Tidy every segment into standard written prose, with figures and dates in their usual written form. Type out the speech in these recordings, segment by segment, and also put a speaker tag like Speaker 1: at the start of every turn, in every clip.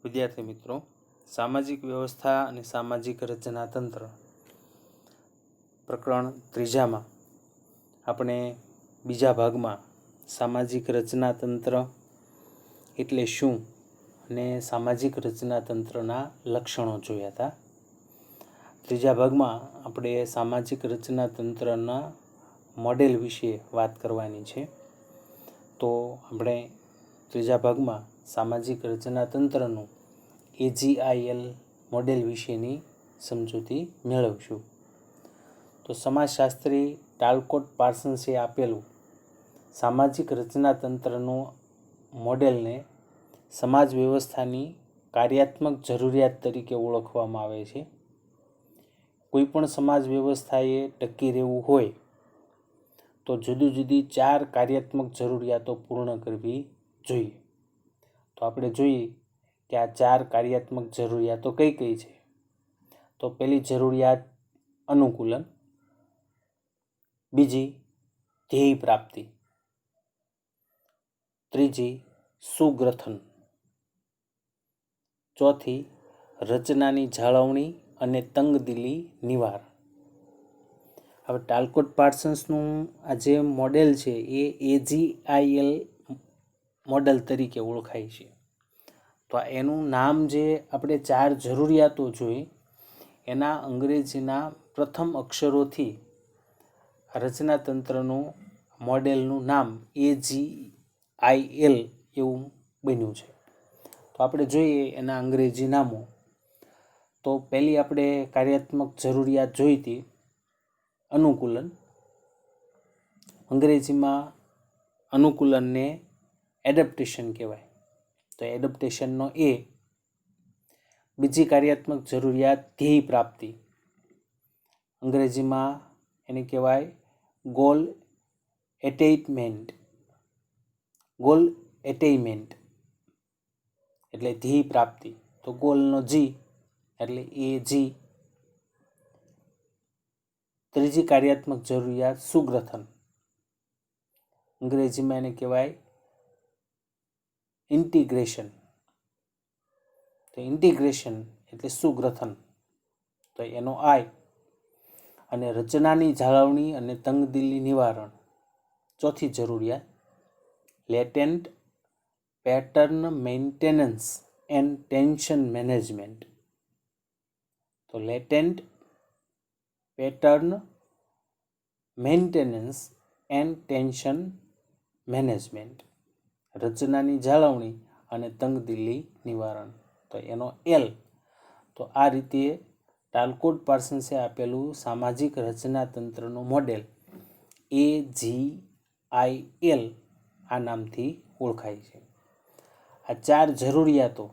Speaker 1: વિદ્યાર્થી મિત્રો, સામાજિક વ્યવસ્થા અને સામાજિક રચના તંત્ર પ્રકરણ 3માં આપણે બીજા ભાગમાં સામાજિક રચના તંત્ર એટલે શું અને સામાજિક રચના તંત્રના લક્ષણો જોયા હતા. ત્રીજા ભાગમાં આપણે સામાજિક રચના તંત્રના મોડેલ વિશે વાત કરવાની છે. તો આપણે ત્રીજા ભાગમાં સામાજિક રચના તંત્રનું AGIL મોડેલ વિશેની સમજૂતી મેળવશું. તો સમાજશાસ્ત્રી ટાલકોટ પાર્સન્સે આપેલું સામાજિક રચના તંત્રનું મોડેલને સમાજ વ્યવસ્થાની કાર્યાત્મક જરૂરિયાત તરીકે ઓળખવામાં આવે છે. કોઈપણ સમાજ વ્યવસ્થાએ ટકી રહેવું હોય તો જુદી જુદી 4 કાર્યાત્મક જરૂરિયાતો પૂર્ણ કરવી જોઈએ. તો આપણે જોઈએ કે આ 4 કાર્યાત્મક જરૂરિયાતો કઈ કઈ છે. તો પહેલી જરૂરિયાત અનુકૂલન, બીજી ધ્યેય પ્રાપ્તિ, ત્રીજી સુગ્રથન, ચોથી રચનાની જાળવણી અને તંગદિલી નિવારણ. હવે ટાલકોટ પાર્સન્સનું આ જે મોડેલ છે એ AGIL મોડેલ તરીકે ઓળખાય છે. તો એનું નામ જે આપણે 4 જરૂરિયાતો જોઈ એના અંગ્રેજીના પ્રથમ અક્ષરોથી રચનાતંત્રનું મોડેલનું નામ AGIL એવું બન્યું છે. તો આપણે જોઈએ એના અંગ્રેજી નામો. તો પહેલી આપણે કાર્યાત્મક જરૂરિયાત જોઈ હતી અનુકૂલન. અંગ્રેજીમાં અનુકૂલનને એડેપ્ટેશન કહેવાય. તો એડેપ્ટેશનનો A. બીજી કાર્યાત્મક જરૂરિયાત ધ્યેય પ્રાપ્તિ. અંગ્રેજીમાં એને કહેવાય ગોલ એટેઇનમેન્ટ. ગોલ એટેઇનમેન્ટ એટલે ધ્યેય પ્રાપ્તિ. તો ગોલનો G એટલે AG. ત્રીજી કાર્યાત્મક જરૂરિયાત સુગ્રથન. અંગ્રેજીમાં એને કહેવાય ઇન્ટિગ્રેશન. તો ઇન્ટિગ્રેશન એટલે સુગ્રથન. તો એનો I. અને રચનાની જાળવણી અને તંગદિલી નિવારણ. ચોથી જરૂરિયાત latent pattern maintenance and tension management. તો latent pattern maintenance and tension management. રચનાની જાળવણી અને તંગદિલી નિવારણ. તો એનો L. તો આ રીતે ટાલકોટ પાર્સન્સે આપેલું સામાજિક રચના તંત્રનું મોડેલ AGIL આ નામથી ઓળખાય છે. આ 4 જરૂરિયાતો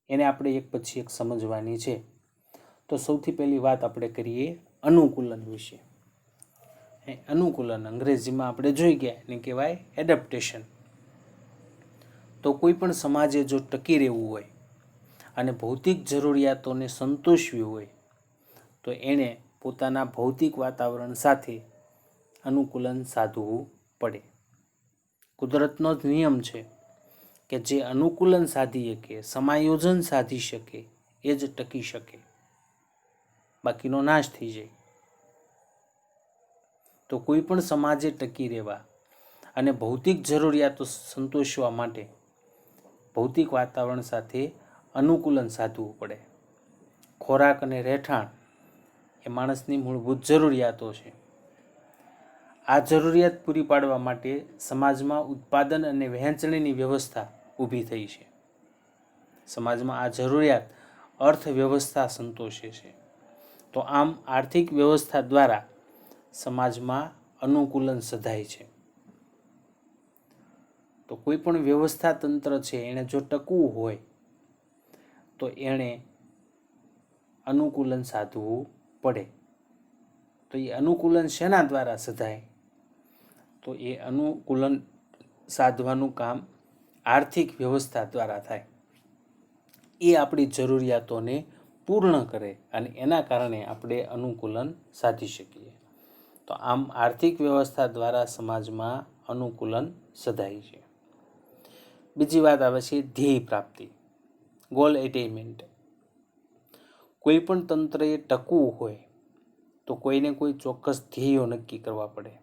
Speaker 1: એને આપણે એક પછી એક સમજવાની છે. તો સૌથી પહેલી વાત આપણે કરીએ અનુકૂલન વિશે. અનુકૂલન અંગ્રેજીમાં આપણે જોઈ ગયા એને કહેવાય એડેપ્ટેશન. તો કોઈ પણ સમાજે જો ટકી રહેવું હોય અને ભૌતિક જરૂરિયાતોને સંતોષવી હોય તો એણે પોતાના ભૌતિક વાતાવરણ સાથે અનુકૂલન સાધવું પડે. કુદરતનો જ નિયમ છે કે જે અનુકૂલન સાધી શકે, સમાયોજન સાધી શકે એ જ ટકી શકે, બાકીનો નાશ થઈ જાય. તો કોઈ પણ સમાજે ટકી રહેવા અને ભૌતિક જરૂરિયાતો સંતોષવા માટે ભૌતિક વાતાવરણ સાથે અનુકૂલન સાધવું પડે. ખોરાક અને રહેઠાણ એ માણસની મૂળભૂત જરૂરિયાતો છે. આ જરૂરિયાત પૂરી પાડવા માટે સમાજમાં ઉત્પાદન અને વહેંચણીની વ્યવસ્થા ઊભી થઈ છે. સમાજમાં આ જરૂરિયાત અર્થવ્યવસ્થા સંતોષે છે. તો આમ આર્થિક વ્યવસ્થા દ્વારા સમાજમાં અનુકૂલન સધાય છે. તો કોઈ પણ વ્યવસ્થા તંત્ર છે એને જો ટકવું હોય તો એણે અનુકૂલન સાધવું પડે. તો એ અનુકૂલન શેના દ્વારા સધાય? તો એ અનુકૂલન સાધવાનું કામ આર્થિક વ્યવસ્થા દ્વારા થાય. એ આપણી જરૂરિયાતોને પૂર્ણ કરે અને એના કારણે આપણે અનુકૂલન સાધી શકીએ. તો આમ આર્થિક વ્યવસ્થા દ્વારા સમાજમાં અનુકૂલન સધાય છે. બીજી વાત આવે છે ધ્યેય પ્રાપ્તિ. ગોલ એટેઇનમેન્ટ. કોઈ પણ તંત્રએ ટકવું હોય તો કોઈને કોઈ ચોક્કસ ધ્યેયો નક્કી કરવા પડે.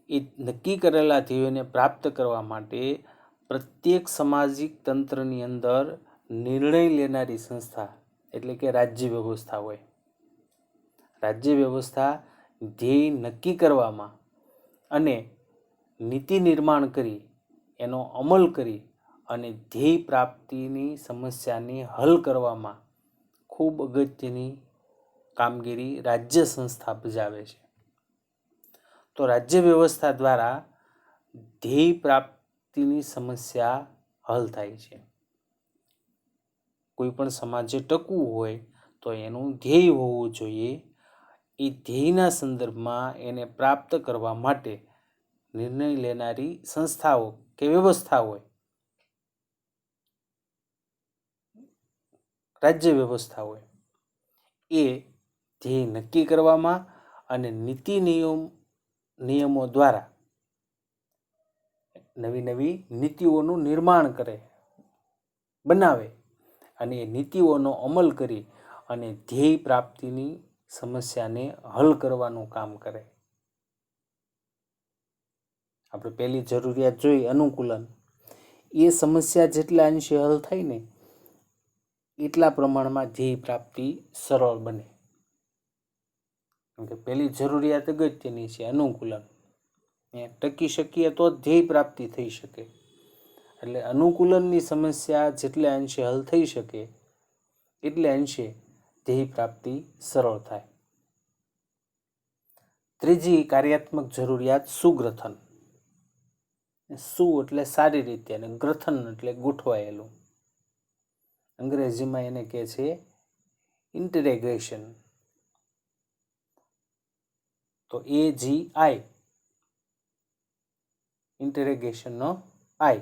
Speaker 1: એ નક્કી કરેલા ધ્યેયોને પ્રાપ્ત કરવા માટે પ્રત્યેક સામાજિક તંત્રની અંદર નિર્ણય લેનારી સંસ્થા એટલે કે રાજ્ય વ્યવસ્થા હોય. રાજ્ય વ્યવસ્થા ધ્યેય નક્કી કરવામાં અને નીતિ નિર્માણ કરી એનો અમલ કરી અને ધ્યેય પ્રાપ્તિની સમસ્યાને હલ કરવામાં ખૂબ અગત્યની કામગીરી રાજ્ય સંસ્થા બજાવે છે. તો રાજ્ય વ્યવસ્થા દ્વારા ધ્યેય પ્રાપ્તિની સમસ્યા હલ થાય છે. કોઈ પણ સમાજે ટકવું હોય તો એનું ધ્યેય હોવું જોઈએ. એ ધ્યેયના સંદર્ભમાં એને પ્રાપ્ત કરવા માટે નિર્ણય લેનારી સંસ્થાઓ કે વ્યવસ્થા હોય, રાજ્ય વ્યવસ્થા હોય, એ ધ્યેય નક્કી કરવામાં અને નીતિ નિયમો દ્વારા નવી નવી નીતિઓનું નિર્માણ કરે, બનાવે અને એ નીતિઓનો અમલ કરી અને ધ્યેય પ્રાપ્તિની સમસ્યાને હલ કરવાનું કામ કરે. આપણે પહેલી જરૂરિયાત જોઈ અનુકૂલન. એ સમસ્યા જેટલા અંશે હલ થાય ને એટલા પ્રમાણમાં ધ્યેય પ્રાપ્તિ સરળ બને. કેમ કે પહેલી જરૂરિયાત અગત્યની છે અનુકૂલન. ટકી શકીએ તો જ ધ્યેય પ્રાપ્તિ થઈ શકે. એટલે અનુકૂલનની સમસ્યા જેટલે અંશે હલ થઈ શકે એટલે અંશે ધ્યેય પ્રાપ્તિ સરળ થાય. ત્રીજી કાર્યાત્મક જરૂરિયાત સુગ્રથન. સુ એટલે સારી રીતે અને ગ્રથન એટલે ગોઠવાયેલું. અંગ્રેજીમાં એને કહે છે ઇન્ટિગ્રેશન. તો AGI ઇન્ટિગ્રેશનનો I.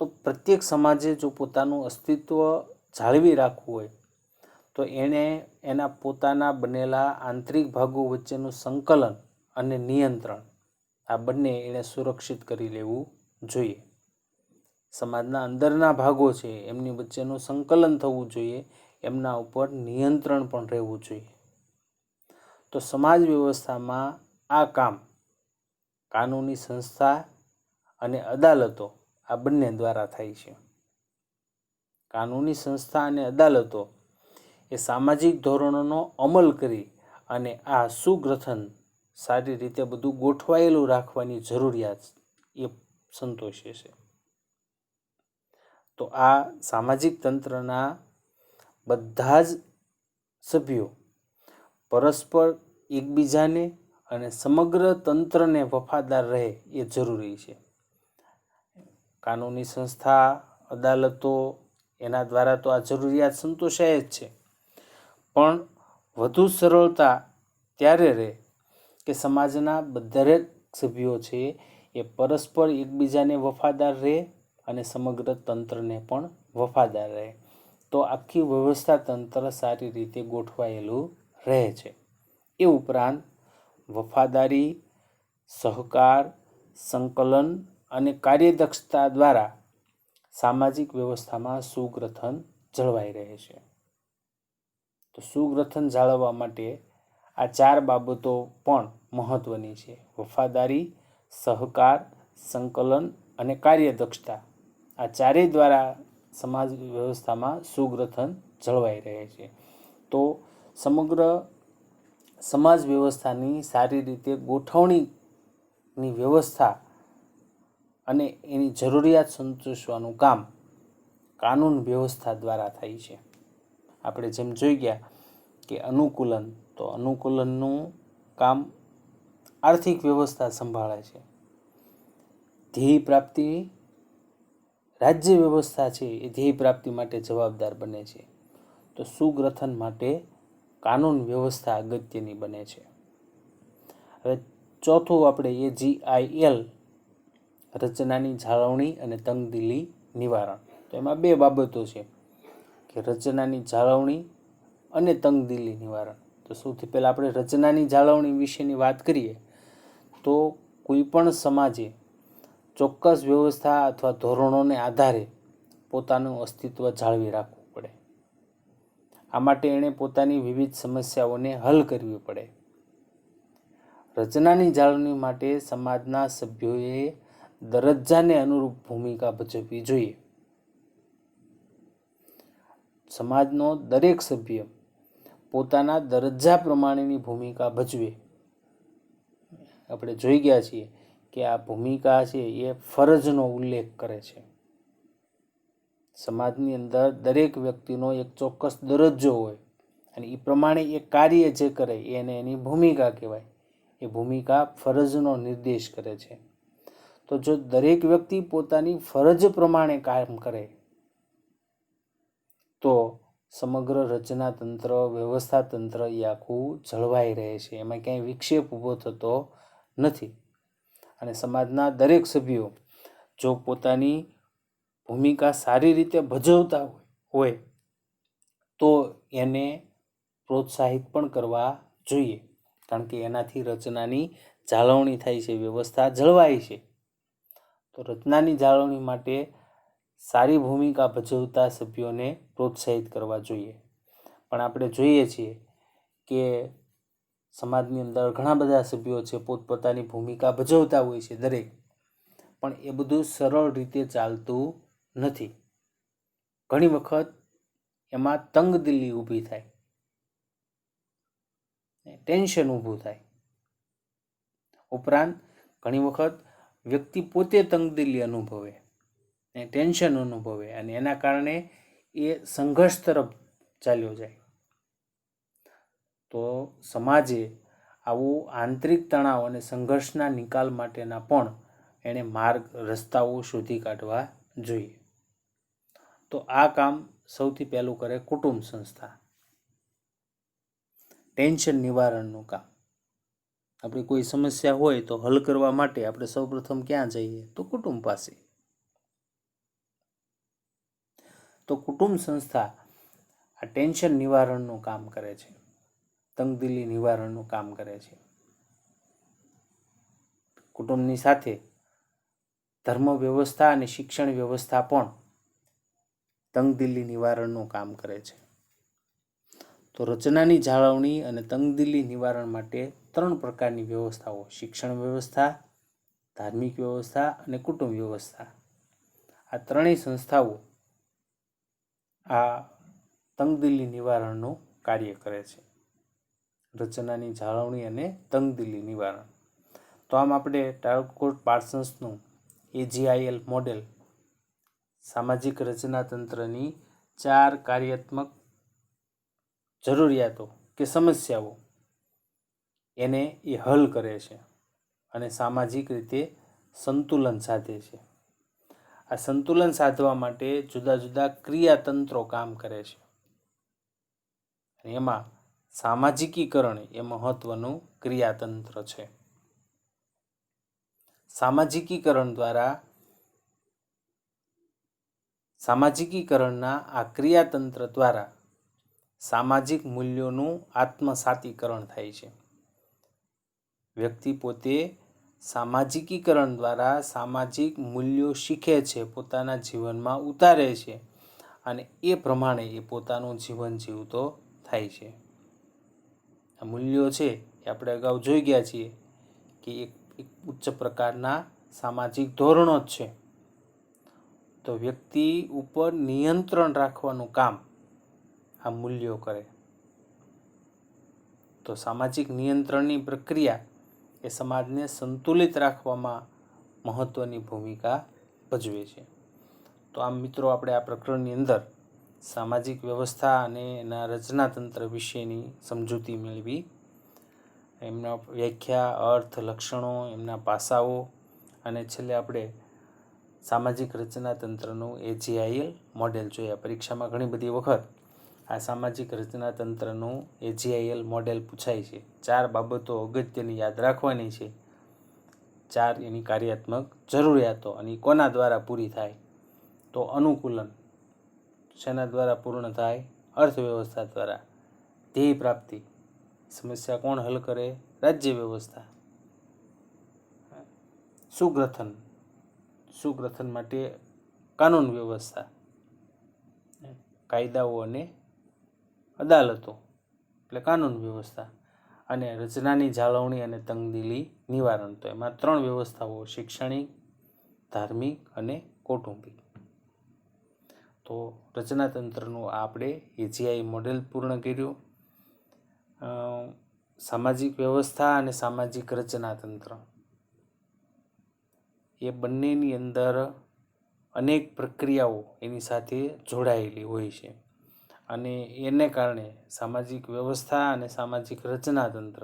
Speaker 1: તો પ્રત્યેક સમાજે જો પોતાનું અસ્તિત્વ જાળવી રાખવું હોય તો એણે એના પોતાના બનેલા આંતરિક ભાગો વચ્ચેનું સંકલન અને નિયંત્રણ આ બંને એણે સુરક્ષિત કરી લેવું જોઈએ. સમાજના અંદરના ભાગો છે એમની વચ્ચેનું સંકલન થવું જોઈએ, એમના ઉપર નિયંત્રણ પણ રહેવું જોઈએ. તો સમાજ વ્યવસ્થામાં આ કામ કાનૂની સંસ્થા અને અદાલતો આ બંને દ્વારા થાય છે. કાનૂની સંસ્થા અને અદાલતો એ સામાજિક ધોરણોનો અમલ કરી અને આ સુગ્રથન સારી રીતે બધું ગોઠવાયેલું રાખવાની જરૂરિયાત એ સંતોષે છે. તો આ સામાજિક તંત્રના બધા જ સભ્યો પરસ્પર એકબીજાને અને સમગ્ર તંત્રને વફાદાર રહે એ જરૂરી છે. કાનૂની સંસ્થા, અદાલતો એના દ્વારા તો આ જરૂરિયાત સંતોષાય જ છે, પણ વધુ સરળતા ત્યારે રહે કે સમાજના દરેક સભ્યો છે એ પરસ્પર એકબીજાને વફાદાર રહે અને સમગ્ર તંત્રને પણ વફાદાર રહે. તો આખી વ્યવસ્થા તંત્ર સારી રીતે ગોઠવાયેલું રહે છે. એ ઉપરાંત વફાદારી, સહકાર, સંકલન અને કાર્યદક્ષતા દ્વારા સામાજિક વ્યવસ્થામાં સુગ્રથન જળવાઈ રહે છે. તો સુગ્રથન જાળવવા માટે આ 4 બાબતો પણ મહત્વની છે. વફાદારી, સહકાર, સંકલન અને કાર્યદક્ષતા આ ચારેય દ્વારા સમાજ વ્યવસ્થામાં સુગ્રથન જળવાઈ રહે છે. તો સમગ્ર સમાજ વ્યવસ્થાની સારી રીતે ગોઠવણીની વ્યવસ્થા અને એની જરૂરિયાત સંતોષવાનું કામ કાનૂન વ્યવસ્થા દ્વારા થાય છે. આપણે જેમ જોઈ ગયા કે અનુકૂલન, તો અનુકૂલનનું કામ આર્થિક વ્યવસ્થા સંભાળે છે. ધ્યેય પ્રાપ્તિ રાજ્ય વ્યવસ્થા છે એ ધ્યેય પ્રાપ્તિ માટે જવાબદાર બને છે. તો સુગ્રથન માટે કાનૂન વ્યવસ્થા અગત્યની બને છે. હવે ચોથું આપણે AGIL રચનાની જાળવણી અને તંગદિલી નિવારણ. તો એમાં 2 બાબતો છે કે રચનાની જાળવણી અને તંગદિલી નિવારણ. તો સૌથી પહેલાં આપણે રચનાની જાળવણી વિશેની વાત કરીએ તો કોઈ પણ સમાજે ચોક્કસ વ્યવસ્થા અથવા ધોરણોને આધારે પોતાનું અસ્તિત્વ જાળવી રાખવું પડે. આ માટે એણે પોતાની વિવિધ સમસ્યાઓને હલ કરવી પડે. રચનાની જાળવણી માટે સમાજના સભ્યોએ દરજ્જાને અનુરૂપ ભૂમિકા ભજવવી જોઈએ. સમાજનો દરેક સભ્ય પોતાના દરજ્જા પ્રમાણેની ભૂમિકા ભજવે. આપણે જોઈ ગયા છીએ કે આ ભૂમિકા છે એ ફરજનો ઉલ્લેખ કરે છે. સમાજની અંદર દરેક વ્યક્તિનો એક ચોક્કસ દરજ્જો હોય અને એ પ્રમાણે એ કાર્ય જે કરે એને એની ભૂમિકા કહેવાય. એ ભૂમિકા ફરજનો નિર્દેશ કરે છે. તો જો દરેક વ્યક્તિ પોતાની ફરજ પ્રમાણે કામ કરે તો સમગ્ર રચનાતંત્ર, વ્યવસ્થાતંત્ર એ આખું જળવાઈ રહે છે. એમાં ક્યાંય વિક્ષેપ ઊભો થતો નથી. અને સમાજના દરેક સભ્યો જો પોતાની ભૂમિકા સારી રીતે ભજવતા હોય તો એને પ્રોત્સાહિત પણ કરવા જોઈએ. કારણ કે એનાથી રચનાની જાળવણી થાય છે, વ્યવસ્થા જળવાય છે. તો રચનાની જાળવણી માટે સારી ભૂમિકા ભજવતા સભ્યોને પ્રોત્સાહિત કરવા જોઈએ. પણ આપણે જોઈએ છીએ કે સમાજની અંદર ઘણા બધા સભ્યો છે પોતપોતાની ભૂમિકા ભજવતા હોય છે દરેક, પણ એ બધું સરળ રીતે ચાલતું નથી. ઘણી વખત એમાં તંગદિલી ઊભી થાય, ટેન્શન ઊભું થાય. ઉપરાંત ઘણી વખત વ્યક્તિ પોતે તંગદિલી અનુભવે, ટેન્શન અનુભવે અને એના કારણે એ સંઘર્ષ તરફ ચાલ્યો જાય. તો સમાજે આવું આંતરિક તણાવ અને સંઘર્ષના નિકાલ માટેના પણ એણે માર્ગ, રસ્તાઓ શોધી કાઢવા જોઈએ. તો આ કામ સૌથી પહેલું કરે કુટુંબ સંસ્થા. ટેન્શન નિવારણનું કામ. આપણી કોઈ સમસ્યા હોય તો હલ કરવા માટે આપણે સૌપ્રથમ ક્યાં જઈએ? તો કુટુંબ પાસે. તો કુટુંબ સંસ્થા આ ટેન્શન નિવારણનું કામ કરે છે, તંગદિલી નિવારણનું કામ કરે છે. કુટુંબની સાથે ધર્મ વ્યવસ્થા અને શિક્ષણ વ્યવસ્થા પણ તંગદિલી નિવારણનું કામ કરે છે. તો રચનાની જાળવણી અને તંગદિલી નિવારણ માટે 3 પ્રકારની વ્યવસ્થાઓ: શિક્ષણ વ્યવસ્થા, ધાર્મિક વ્યવસ્થા અને કુટુંબ વ્યવસ્થા. આ ત્રણેય સંસ્થાઓ આ તંગદિલી નિવારણનું કાર્ય કરે છે. રચનાની જાળવણી અને તંગદિલી નિવારણ. તો આમ આપણે ટાઉકોટ પાર્સન્સનું AGIL મોડેલ, સામાજિક રચનાતંત્રની 4 કાર્યાત્મક જરૂરિયાતો કે સમસ્યાઓ એને એ હલ કરે છે અને સામાજિક રીતે સંતુલન સાધે છે. આ સંતુલન સાધવા માટે જુદા જુદા ક્રિયાતંત્રો કામ કરે છે. એમાં સામાજિકીકરણ એ મહત્વનું ક્રિયાતંત્ર છે. સામાજિકીકરણના આ ક્રિયાતંત્ર દ્વારા સામાજિક મૂલ્યોનું આત્મસાતીકરણ થાય છે. વ્યક્તિ પોતે સામાજિકીકરણ દ્વારા સામાજિક મૂલ્યો શીખે છે, પોતાના જીવનમાં ઉતારે છે અને એ પ્રમાણે એ પોતાનું જીવન જીવતો થાય છે. આ મૂલ્યો છે એ આપણે અગાઉ જોઈ ગયા છીએ કે એક ઉચ્ચ પ્રકારના સામાજિક ધોરણો જ છે. તો વ્યક્તિ ઉપર નિયંત્રણ રાખવાનું કામ આ મૂલ્યો કરે. તો સામાજિક નિયંત્રણની પ્રક્રિયા એ સમાજને સંતુલિત રાખવામાં મહત્વની ભૂમિકા ભજવે છે. તો આમ મિત્રો, આપણે આ પ્રકરણની અંદર સામાજિક વ્યવસ્થા અને એના રચનાતંત્ર વિશેની સમજૂતી મેળવી. એમના વ્યાખ્યા, અર્થ, લક્ષણો, એમના પાસાઓ અને છેલ્લે આપણે સામાજિક રચનાતંત્રનું AGIL મોડેલ જોયા. પરીક્ષામાં ઘણી બધી વખત આ સામાજિક રચનાતંત્રનું AGIL મોડેલ પૂછાય છે. 4 બાબતો અગત્યની યાદ રાખવાની છે. 4 એની કાર્યાત્મક જરૂરિયાતો અને કોના દ્વારા પૂરી થાય? તો અનુકૂલન શેના દ્વારા પૂર્ણ થાય? અર્થવ્યવસ્થા દ્વારા. ધ્યેય પ્રાપ્તિ, સમસ્યા કોણ હલ કરે? રાજ્ય વ્યવસ્થા. સુગ્રથન માટે કાનૂન વ્યવસ્થા. કાયદાઓ અને અદાલતો એટલે કાનૂન વ્યવસ્થા, અને રચનાની જાળવણી અને તંગદિલી નિવારણ. તો એમાં 3 વ્યવસ્થાઓ: શૈક્ષણિક, ધાર્મિક અને કૌટુંબિક. તો રચનાતંત્રનું આપણે AGI મોડેલ પૂર્ણ કર્યું. સામાજિક વ્યવસ્થા અને સામાજિક રચનાતંત્ર એ બંનેની અંદર અનેક પ્રક્રિયાઓ એની સાથે જોડાયેલી હોય છે, અને એને કારણે સામાજિક વ્યવસ્થા અને સામાજિક રચનાતંત્ર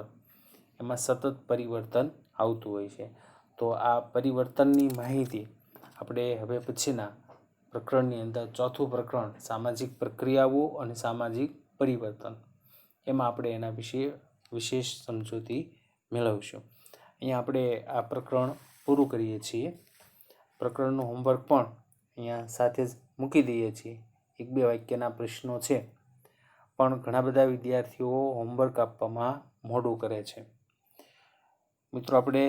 Speaker 1: એમાં સતત પરિવર્તન આવતું હોય છે. તો આ પરિવર્તનની માહિતી આપણે હવે પછીના પ્રકરણની અંદર, ચોથું પ્રકરણ સામાજિક પ્રક્રિયાઓ અને સામાજિક પરિવર્તન, એમાં આપણે એના વિશે વિશેષ સમજૂતી મેળવશું. અહીંયા આપણે આ પ્રકરણ પૂરું કરીએ છીએ. પ્રકરણનું હોમવર્ક પણ અહીંયા સાથે જ મૂકી દઈએ છીએ. 1-2 વાક્યના પ્રશ્નો છે, પણ ઘણા બધા વિદ્યાર્થીઓ હોમવર્ક આપવામાં મોડું કરે છે. મિત્રો, આપણે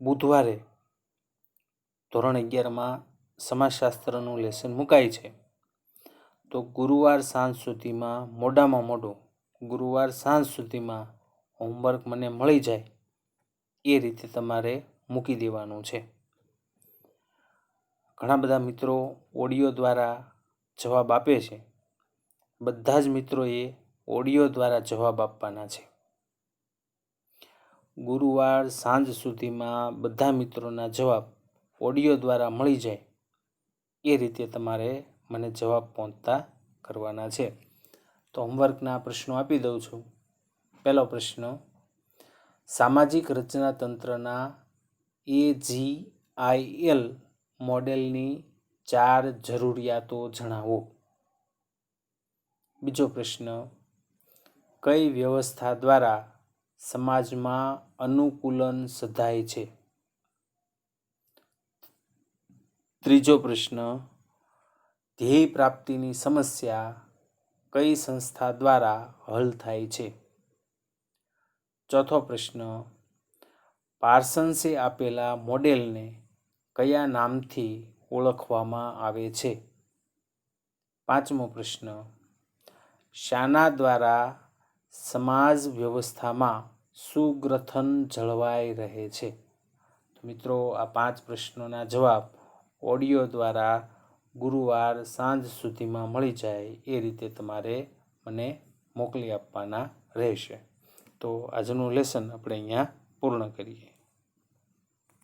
Speaker 1: બુધવારે ધોરણ 11માં સમાજશાસ્ત્રનું લેસન મુકાય છે. તો ગુરુવાર સાંજ સુધીમાં, મોડામાં મોડું ગુરુવાર સાંજ સુધીમાં હોમવર્ક મને મળી જાય એ રીતે તમારે મૂકી દેવાનું છે. ઘણા બધા મિત્રો ઓડિયો દ્વારા જવાબ આપે છે. બધા જ મિત્રોએ ઓડિયો દ્વારા જવાબ આપવાના છે. ગુરુવાર સાંજ સુધીમાં બધા મિત્રોના જવાબ ઓડિયો દ્વારા મળી જાય એ રીતે તમારે મને જવાબ પહોંચતા કરવાના છે. તો હોમવર્કના પ્રશ્નો આપી દઉં છું. પહેલો પ્રશ્ન: સામાજિક રચનાતંત્રના AGIL મોડેલની 4 જરૂરિયાતો જણાવો. બીજો પ્રશ્ન: કઈ વ્યવસ્થા દ્વારા સમાજમાં અનુકૂલન સધાય છે? ત્રીજો પ્રશ્ન: ધ્યેય પ્રાપ્તિની સમસ્યા કઈ સંસ્થા દ્વારા હલ થાય છે? ચોથો પ્રશ્ન: પાર્સન્સે આપેલા મોડેલને કયા નામથી ઓળખવામાં આવે છે? પાંચમો પ્રશ્ન: શાના દ્વારા સમાજ વ્યવસ્થામાં સુગ્રથન જળવાઈ રહે છે? તો મિત્રો, આ 5 પ્રશ્નોના જવાબ ઓડિયો દ્વારા ગુરુવાર સાંજ સુધીમાં મળી જાય એ રીતે તમારે મને મોકલી આપવાના રહેશે. તો આજનું લેસન આપણે અહીંયા પૂર્ણ કરીએ.